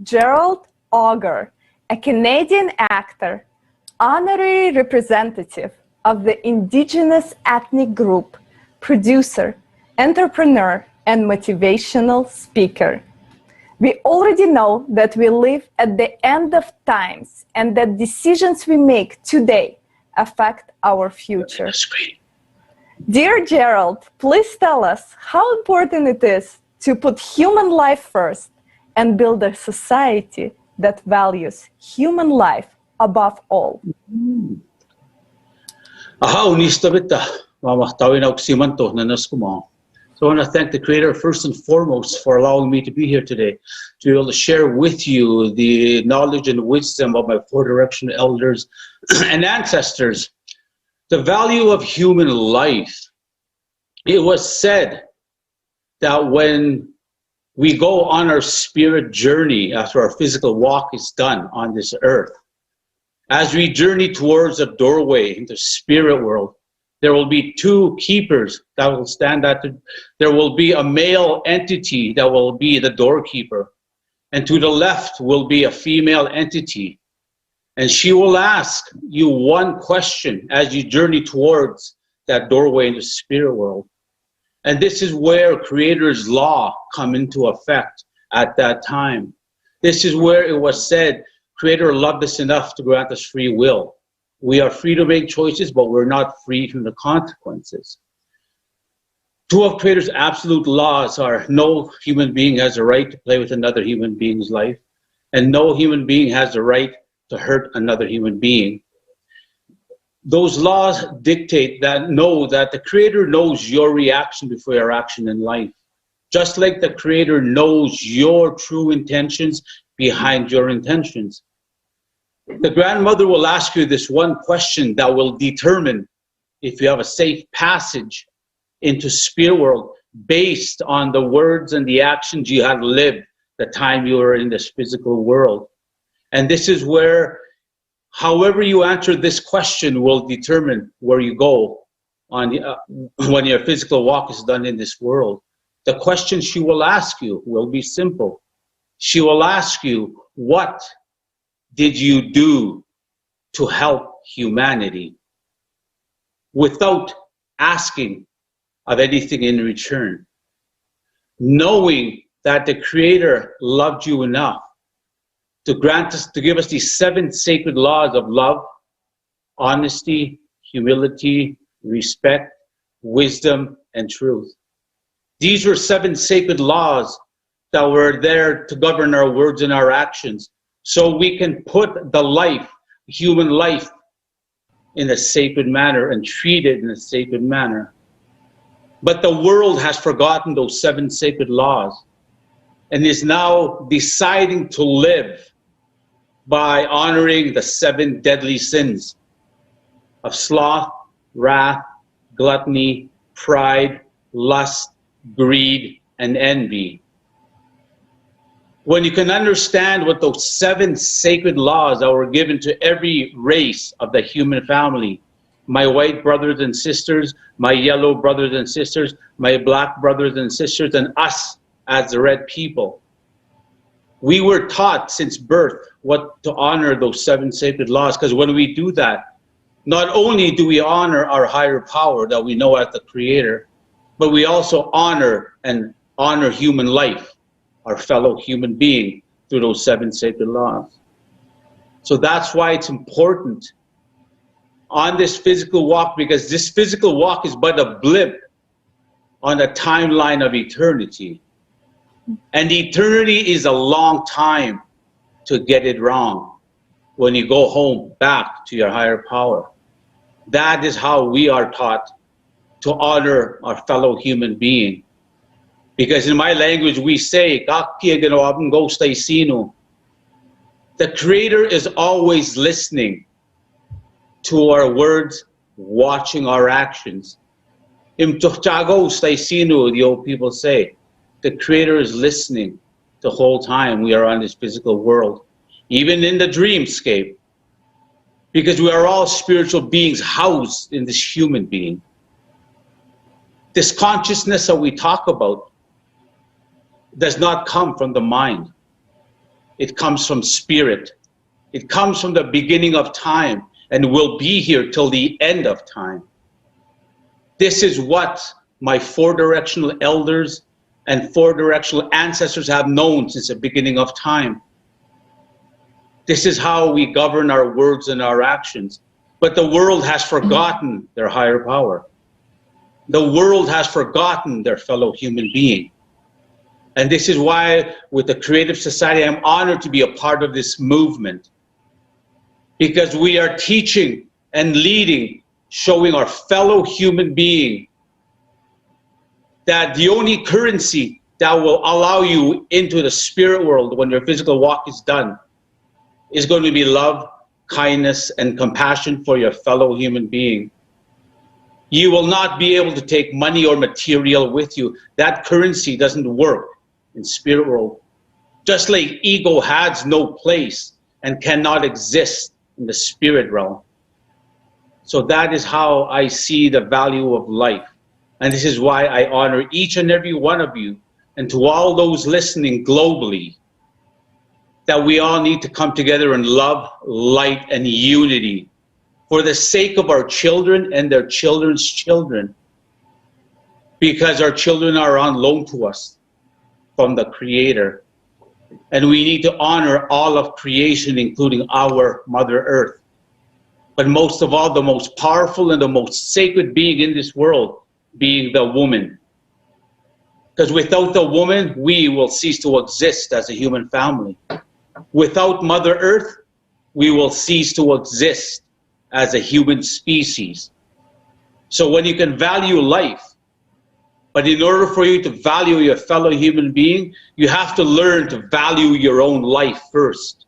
Gerald Auger, a Canadian actor, honorary representative of the Indigenous ethnic group, producer, entrepreneur, and motivational speaker. We already know that we live at the end of times and that decisions we make today affect our future. Dear Gerald, please tell us how important it is to put human life first and build a society that values human life above all. Aha, unista bita, mama tawin ako simanto na naskumo. So I want to thank the Creator first and foremost for allowing me to be here today, to be able to share with you the knowledge and wisdom of my four direction elders and ancestors. The value of human life. It was said that when we go on our spirit journey after our physical walk is done on this earth, as we journey towards a doorway into spirit world, there will be two keepers that will stand at the, there will be a male entity that will be the doorkeeper, and to the left will be a female entity, and she will ask you one question as you journey towards that doorway into spirit world. And this is where Creator's law come into effect at that time. This is where it was said, Creator loved us enough to grant us free will. We are free to make choices, but we're not free from the consequences. Two of Creator's absolute laws are no human being has a right to play with another human being's life, and no human being has the right to hurt another human being. Those laws dictate that the Creator knows your reaction before your action in life. Just like the Creator knows your true intentions behind your intentions. The grandmother will ask you this one question that will determine if you have a safe passage into spirit world based on the words and the actions you have lived the time you were in this physical world. And this is where, however you answer this question will determine where you go on when your physical walk is done in this world. The question she will ask you will be simple. She will ask you, what did you do to help humanity? Without asking of anything in return. Knowing that the Creator loved you enough to grant us, to give us these 7 sacred laws of love, honesty, humility, respect, wisdom, and truth. These were 7 sacred laws that were there to govern our words and our actions, so we can put the life, human life, in a sacred manner and treat it in a sacred manner. But the world has forgotten those 7 sacred laws and is now deciding to live by honoring the 7 deadly sins of sloth, wrath, gluttony, pride, lust, greed, and envy. When you can understand what those 7 sacred laws that were given to every race of the human family, my white brothers and sisters, my yellow brothers and sisters, my black brothers and sisters, and us as the red people, we were taught since birth what to honor those 7 sacred laws, because when we do that, not only do we honor our higher power that we know as the Creator, but we also honor human life, our fellow human being, through those 7 sacred laws. So that's why it's important on this physical walk, because this physical walk is but a blip on the timeline of eternity. And eternity is a long time to get it wrong when you go home back to your higher power. That is how we are taught to honor our fellow human being. Because in my language we say, the Creator is always listening to our words, watching our actions. The old people say, the Creator is listening the whole time we are on this physical world, even in the dreamscape, because we are all spiritual beings housed in this human being. This consciousness that we talk about does not come from the mind. It comes from spirit. It comes from the beginning of time and will be here till the end of time. This is what my four directional elders and four directional ancestors have known since the beginning of time. This is how we govern our words and our actions. But the world has forgotten their higher power. The world has forgotten their fellow human being. And this is why with the Creative Society, I'm honored to be a part of this movement. Because we are teaching and leading, showing our fellow human being that the only currency that will allow you into the spirit world when your physical walk is done is going to be love, kindness, and compassion for your fellow human being. You will not be able to take money or material with you. That currency doesn't work in spirit world. Just like ego has no place and cannot exist in the spirit realm. So that is how I see the value of life. And this is why I honor each and every one of you, and to all those listening globally, that we all need to come together in love, light, and unity for the sake of our children and their children's children, because our children are on loan to us from the Creator. And we need to honor all of creation, including our Mother Earth. But most of all, the most powerful and the most sacred being in this world being the woman. Because without the woman, we will cease to exist as a human family. Without Mother Earth, we will cease to exist as a human species. So when you can value life, but in order for you to value your fellow human being, you have to learn to value your own life first.